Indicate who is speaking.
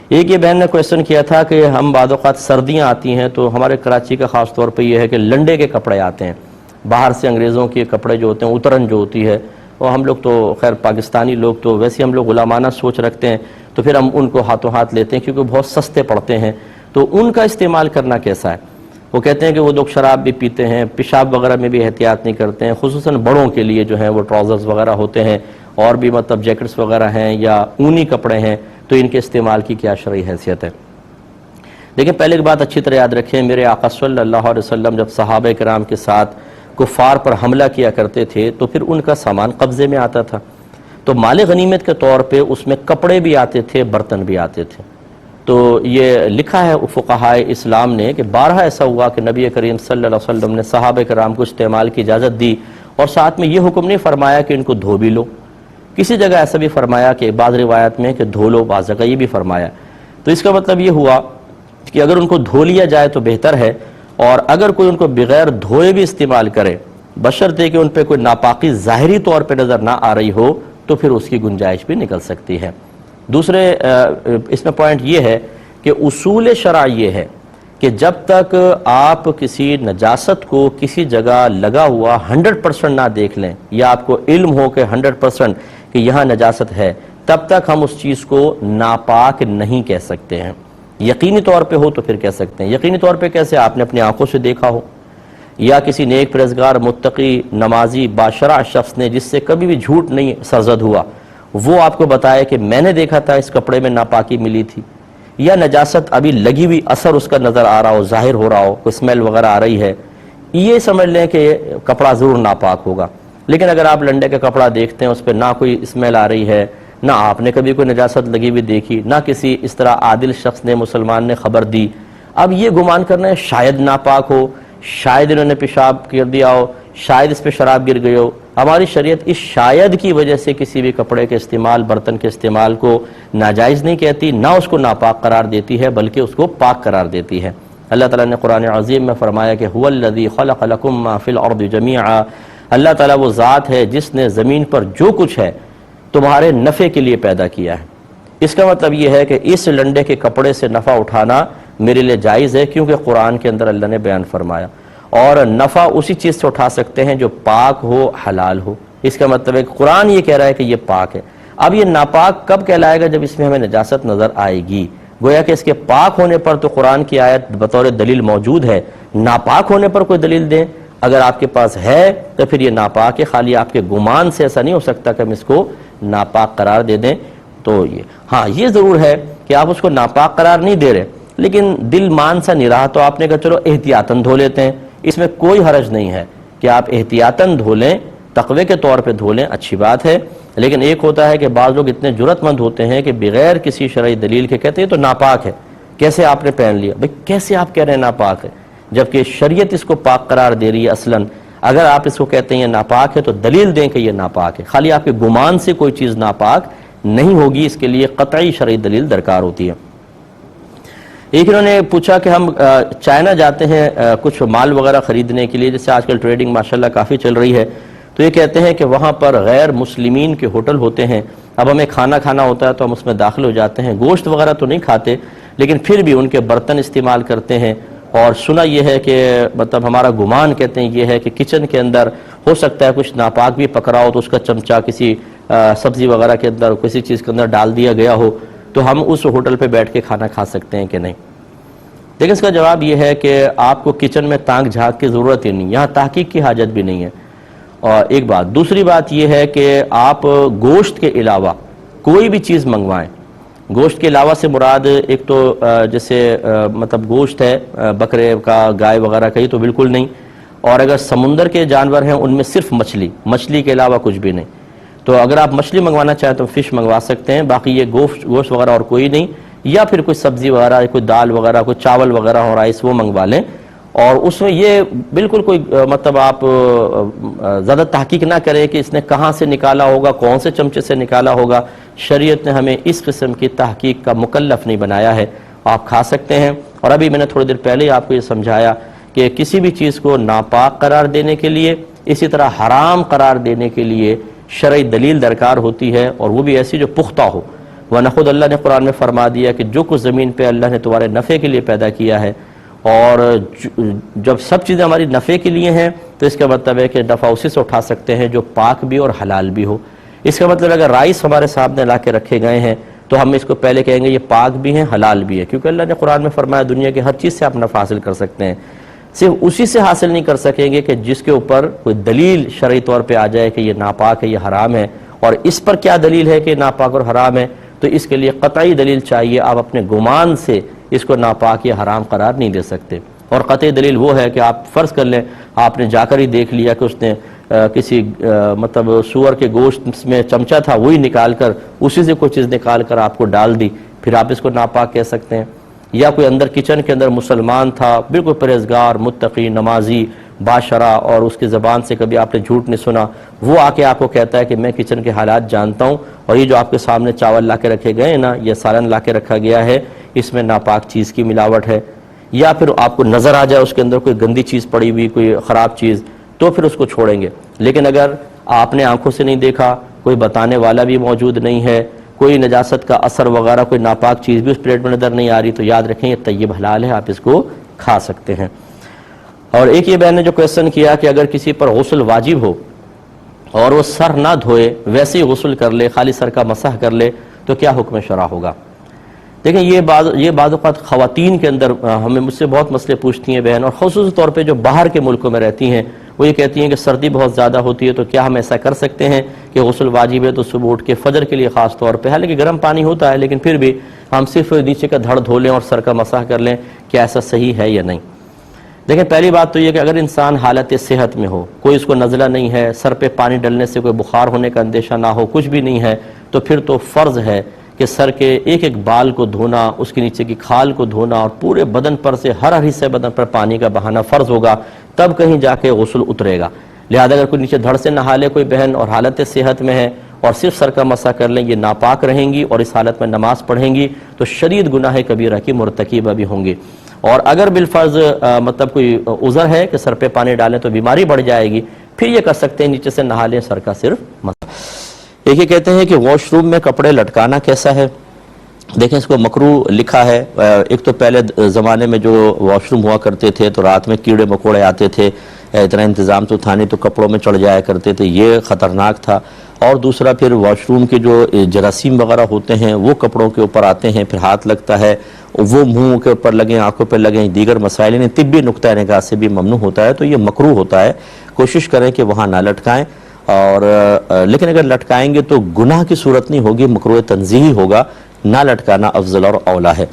Speaker 1: ایک یہ بہن نے کویسچن کیا تھا کہ ہم بعض اوقات سردیاں آتی ہیں تو ہمارے کراچی کا خاص طور پہ یہ ہے کہ لنڈے کے کپڑے آتے ہیں باہر سے، انگریزوں کے کپڑے جو ہوتے ہیں، اترن جو ہوتی ہے، اور ہم لوگ تو خیر پاکستانی لوگ تو ویسے ہم لوگ غلامانہ سوچ رکھتے ہیں، تو پھر ہم ان کو ہاتھوں ہاتھ لیتے ہیں کیونکہ بہت سستے پڑتے ہیں۔ تو ان کا استعمال کرنا کیسا ہے؟ وہ کہتے ہیں کہ وہ لوگ شراب بھی پیتے ہیں، پیشاب وغیرہ میں بھی احتیاط نہیں کرتے ہیں، خصوصاً بڑوں کے لیے جو ہیں وہ ٹراؤزرز وغیرہ ہوتے ہیں، اور بھی مطلب جیکٹس وغیرہ ہیں یا اونی کپڑے ہیں، تو ان کے استعمال کی کیا شرعی حیثیت ہے؟ دیکھیں، پہلے ایک بات اچھی طرح یاد رکھیں، میرے آقا صلی اللہ علیہ وسلم جب صحابہ کرام کے ساتھ کفار پر حملہ کیا کرتے تھے تو پھر ان کا سامان قبضے میں آتا تھا، تو مال غنیمت کے طور پہ اس میں کپڑے بھی آتے تھے، برتن بھی آتے تھے۔ تو یہ لکھا ہے فقہائے اسلام نے کہ بارہا ایسا ہوا کہ نبی کریم صلی اللہ علیہ وسلم نے صحابہ کرام کو استعمال کی اجازت دی، اور ساتھ میں یہ حکم نہیں فرمایا کہ ان کو دھو بھی لو، کسی جگہ ایسا بھی فرمایا کہ بعض روایت میں کہ دھو لو، بعض جگہ یہ بھی فرمایا۔ تو اس کا مطلب یہ ہوا کہ اگر ان کو دھو لیا جائے تو بہتر ہے، اور اگر کوئی ان کو بغیر دھوئے بھی استعمال کرے، بشرطے کہ ان پہ کوئی ناپاکی ظاہری طور پہ نظر نہ آ رہی ہو، تو پھر اس کی گنجائش بھی نکل سکتی ہے۔ دوسرے اس میں پوائنٹ یہ ہے کہ اصول شرع یہ ہے کہ جب تک آپ کسی نجاست کو کسی جگہ لگا ہوا 100% نہ دیکھ لیں، یا آپ کو علم ہو کہ 100% کہ یہاں نجاست ہے، تب تک ہم اس چیز کو ناپاک نہیں کہہ سکتے ہیں۔ یقینی طور پہ ہو تو پھر کہہ سکتے ہیں۔ یقینی طور پہ کیسے؟ آپ نے اپنی آنکھوں سے دیکھا ہو، یا کسی نیک پرہیزگار متقی نمازی باشرع شخص نے جس سے کبھی بھی جھوٹ نہیں سرزد ہوا، وہ آپ کو بتائے کہ میں نے دیکھا تھا اس کپڑے میں ناپاکی ملی تھی، یا نجاست ابھی لگی ہوئی اثر اس کا نظر آ رہا ہو، ظاہر ہو رہا ہو، کوئی اسمیل وغیرہ آ رہی ہے، یہ سمجھ لیں کہ کپڑا ضرور ناپاک ہوگا۔ لیکن اگر آپ لنڈے کا کپڑا دیکھتے ہیں، اس پہ نہ کوئی اسمیل آ رہی ہے، نہ آپ نے کبھی کوئی نجاست لگی ہوئی دیکھی، نہ کسی اس طرح عادل شخص نے، مسلمان نے خبر دی، اب یہ گمان کرنا ہے شاید ناپاک ہو، شاید انہوں نے پیشاب کر دیا ہو، شاید اس پہ شراب گر گئی ہو۔ ہماری شریعت اس شاید کی وجہ سے کسی بھی کپڑے کے استعمال، برتن کے استعمال کو ناجائز نہیں کہتی، نہ اس کو ناپاک قرار دیتی ہے، بلکہ اس کو پاک قرار دیتی ہے۔ اللہ تعالیٰ نے قرآن عظیم میں فرمایا کہ هو الذی خلق لکم ما فی الارض جمیعا، اللہ تعالیٰ وہ ذات ہے جس نے زمین پر جو کچھ ہے تمہارے نفع کے لیے پیدا کیا ہے۔ اس کا مطلب یہ ہے کہ اس لنڈے کے کپڑے سے نفع اٹھانا میرے لیے جائز ہے، کیونکہ قرآن کے اندر اللہ نے بیان فرمایا، اور نفع اسی چیز سے اٹھا سکتے ہیں جو پاک ہو، حلال ہو۔ اس کا مطلب ہے کہ قرآن یہ کہہ رہا ہے کہ یہ پاک ہے۔ اب یہ ناپاک کب کہلائے گا؟ جب اس میں ہمیں نجاست نظر آئے گی، گویا کہ اس کے پاک ہونے پر تو قرآن کی آیت بطور دلیل موجود ہے، ناپاک ہونے پر کوئی دلیل دیں اگر آپ کے پاس ہے تو پھر یہ ناپاک ہے۔ خالی آپ کے گمان سے ایسا نہیں ہو سکتا کہ ہم اس کو ناپاک قرار دے دیں۔ تو یہ ضرور ہے کہ آپ اس کو ناپاک قرار نہیں دے رہے، لیکن دل مان سا نہیں رہا تو آپ نے کہا چلو احتیاطاً دھو لیتے ہیں، اس میں کوئی حرج نہیں ہے کہ آپ احتیاطاً دھو لیں، تقوی کے طور پہ دھو لیں، اچھی بات ہے۔ لیکن ایک ہوتا ہے کہ بعض لوگ اتنے جرأت مند ہوتے ہیں کہ بغیر کسی شرعی دلیل کے کہتے ہیں تو ناپاک ہے، کیسے آپ نے پہن لیا؟ بھئی کیسے آپ کہہ رہے ہیں ناپاک ہے، جبکہ شریعت اس کو پاک قرار دے رہی ہے اصلاً۔ اگر آپ اس کو کہتے ہیں یہ ناپاک ہے تو دلیل دیں کہ یہ ناپاک ہے، خالی آپ کے گمان سے کوئی چیز ناپاک نہیں ہوگی، اس کے لیے قطعی شرعی دلیل درکار ہوتی ہے۔ ایک انہوں نے پوچھا کہ ہم چائنا جاتے ہیں کچھ مال وغیرہ خریدنے کے لیے، جیسے آج کل ٹریڈنگ ماشاءاللہ کافی چل رہی ہے، تو یہ کہتے ہیں کہ وہاں پر غیر مسلمین کے ہوٹل ہوتے ہیں، اب ہمیں کھانا کھانا ہوتا ہے تو ہم اس میں داخل ہو جاتے ہیں، گوشت وغیرہ تو نہیں کھاتے لیکن پھر بھی ان کے برتن استعمال کرتے ہیں، اور سنا یہ ہے کہ مطلب ہمارا گمان کہتے ہیں یہ ہے کہ کچن کے اندر ہو سکتا ہے کچھ ناپاک بھی پکڑا ہو تو اس کا چمچہ کسی سبزی وغیرہ کے اندر، کسی چیز کے اندر ڈال دیا گیا ہو، تو ہم اس ہوٹل پہ بیٹھ کے کھانا کھا سکتے ہیں کہ نہیں؟ لیکن اس کا جواب یہ ہے کہ آپ کو کچن میں تانک جھانک کی ضرورت ہی نہیں، یہاں تحقیق کی حاجت بھی نہیں ہے، اور ایک بات۔ دوسری بات یہ ہے کہ آپ گوشت کے علاوہ کوئی بھی چیز منگوائیں، گوشت کے علاوہ سے مراد ایک تو جیسے مطلب گوشت ہے بکرے کا، گائے وغیرہ کا، یہ تو بالکل نہیں، اور اگر سمندر کے جانور ہیں ان میں صرف مچھلی کے علاوہ کچھ بھی نہیں۔ تو اگر آپ مچھلی منگوانا چاہیں تو فش منگوا سکتے ہیں، باقی یہ گوشت وغیرہ اور کوئی نہیں، یا پھر کوئی سبزی وغیرہ، کوئی دال وغیرہ، کوئی چاول وغیرہ ہو رائس، وہ منگوا لیں، اور اس میں یہ بالکل کوئی مطلب آپ زیادہ تحقیق نہ کریں کہ اس نے کہاں سے نکالا ہوگا، کون سے چمچے سے نکالا ہوگا۔ شریعت نے ہمیں اس قسم کی تحقیق کا مکلف نہیں بنایا ہے، آپ کھا سکتے ہیں۔ اور ابھی میں نے تھوڑی دیر پہلے آپ کو یہ سمجھایا کہ کسی بھی چیز کو ناپاک قرار دینے کے لیے اسی طرح حرام قرار دینے کے لیے شرعی دلیل درکار ہوتی ہے، اور وہ بھی ایسی جو پختہ ہو۔ ورنہ خود اللہ نے قرآن میں فرما دیا کہ جو کچھ زمین پہ اللہ نے تمہارے نفع کے لیے پیدا کیا ہے، اور جب سب چیزیں ہماری نفع کے لیے ہیں تو اس کا مطلب ہے کہ نفع اسی سے اٹھا سکتے ہیں جو پاک بھی اور حلال بھی ہو۔ اس کا مطلب اگر رائس ہمارے سامنے لا کے رکھے گئے ہیں تو ہم اس کو پہلے کہیں گے یہ پاک بھی ہیں حلال بھی ہے، کیونکہ اللہ نے قرآن میں فرمایا دنیا کی ہر چیز سے آپ نفع حاصل کر سکتے ہیں، صرف اسی سے حاصل نہیں کر سکیں گے کہ جس کے اوپر کوئی دلیل شرعی طور پہ آ جائے کہ یہ ناپاک ہے، یہ حرام ہے۔ اور اس پر کیا دلیل ہے کہ ناپاک اور حرام ہے؟ تو اس کے لیے قطعی دلیل چاہیے، آپ اپنے گمان سے اس کو ناپاک یا حرام قرار نہیں دے سکتے۔ اور قطعی دلیل وہ ہے کہ آپ فرض کر لیں آپ نے جا کر ہی دیکھ لیا کہ اس نے کسی مطلب سور کے گوشت میں چمچہ تھا، وہی نکال کر اسی سے کوئی چیز نکال کر آپ کو ڈال دی، پھر آپ اس کو ناپاک کہہ سکتے ہیں؟ یا کوئی اندر کچن کے اندر مسلمان تھا، بالکل پرہیزگار، متقی، نمازی، باشرع، اور اس کی زبان سے کبھی آپ نے جھوٹ نہیں سنا، وہ آ کے آپ کو کہتا ہے کہ میں کچن کے حالات جانتا ہوں، اور یہ جو آپ کے سامنے چاول لا کے رکھے گئے ہیں نا، یہ سالن لا کے رکھا گیا ہے، اس میں ناپاک چیز کی ملاوٹ ہے۔ یا پھر آپ کو نظر آ جائے اس کے اندر کوئی گندی چیز پڑی ہوئی، کوئی خراب چیز، تو پھر اس کو چھوڑیں گے۔ لیکن اگر آپ نے آنکھوں سے نہیں دیکھا، کوئی بتانے والا بھی موجود نہیں ہے، کوئی نجاست کا اثر وغیرہ، کوئی ناپاک چیز بھی اس پلیٹ میں نظر نہیں آ رہی، تو یاد رکھیں یہ طیب حلال ہے، آپ اس کو کھا سکتے ہیں۔ اور ایک یہ بہن نے جو کویسچن کیا کہ اگر کسی پر غسل واجب ہو اور وہ سر نہ دھوئے، ویسے ہی غسل کر لے، خالی سر کا مسح کر لے، تو کیا حکم شرع ہوگا؟ دیکھیں یہ بعض اوقات خواتین کے اندر ہمیں مجھ سے بہت مسئلے پوچھتی ہیں بہن، اور خصوصی طور پہ جو باہر کے ملکوں میں رہتی ہیں، وہ یہ کہتی ہیں کہ سردی بہت زیادہ ہوتی ہے تو کیا ہم ایسا کر سکتے ہیں کہ غسل واجب ہے تو صبح اٹھ کے فجر کے لیے خاص طور پہ، حالانکہ گرم پانی ہوتا ہے لیکن پھر بھی ہم صرف نیچے کا دھڑ دھو لیں اور سر کا مسح کر لیں، کیا ایسا صحیح ہے یا نہیں؟ دیکھیں پہلی بات تو یہ کہ اگر انسان حالت صحت میں ہو، کوئی اس کو نزلہ نہیں ہے، سر پہ پانی ڈلنے سے کوئی بخار ہونے کا اندیشہ نہ ہو، کچھ بھی نہیں ہے، تو پھر تو فرض ہے کہ سر کے ایک ایک بال کو دھونا، اس کے نیچے کی کھال کو دھونا، اور پورے بدن پر سے ہر حصے بدن پر پانی کا بہانا فرض ہوگا، تب کہیں جا کے غسل اترے گا۔ لہذا اگر کوئی نیچے دھڑ سے نہا لے کوئی بہن اور حالت صحت میں ہے اور صرف سر کا مسح کر لیں، یہ ناپاک رہیں گی اور اس حالت میں نماز پڑھیں گی تو شدید گناہ کبیرہ کی مرتکبہ بھی ہوں گی۔ اور اگر بالفرض مطلب کوئی عذر ہے کہ سر پہ پانی ڈالیں تو بیماری بڑھ جائے گی، پھر یہ کر سکتے ہیں نیچے سے نہا لیں، سر کا صرف مسح۔ ایک یہ کہتے ہیں کہ واش روم میں کپڑے لٹکانا کیسا ہے؟ دیکھیں اس کو مکروہ لکھا ہے۔ ایک تو پہلے زمانے میں جو واش روم ہوا کرتے تھے تو رات میں کیڑے مکوڑے آتے تھے، اتنا انتظام تو تھا نہیں، تو کپڑوں میں چڑھ جایا کرتے تھے، یہ خطرناک تھا۔ اور دوسرا پھر واش روم کے جو جراثیم وغیرہ ہوتے ہیں وہ کپڑوں کے اوپر آتے ہیں، پھر ہاتھ لگتا ہے، وہ منہ کے اوپر لگیں، آنکھوں پہ لگیں، دیگر مسائل انہیں طبی نقطہ نگاہ سے بھی ممنوع ہوتا ہے، تو یہ مکروہ ہوتا ہے۔ کوشش کریں کہ وہاں نہ لٹکائیں، اور لیکن اگر لٹکائیں گے تو گناہ کی صورت نہیں ہوگی، مکروہ تنزیہی ہوگا، نہ لٹکانا افضل اور اولیٰ ہے۔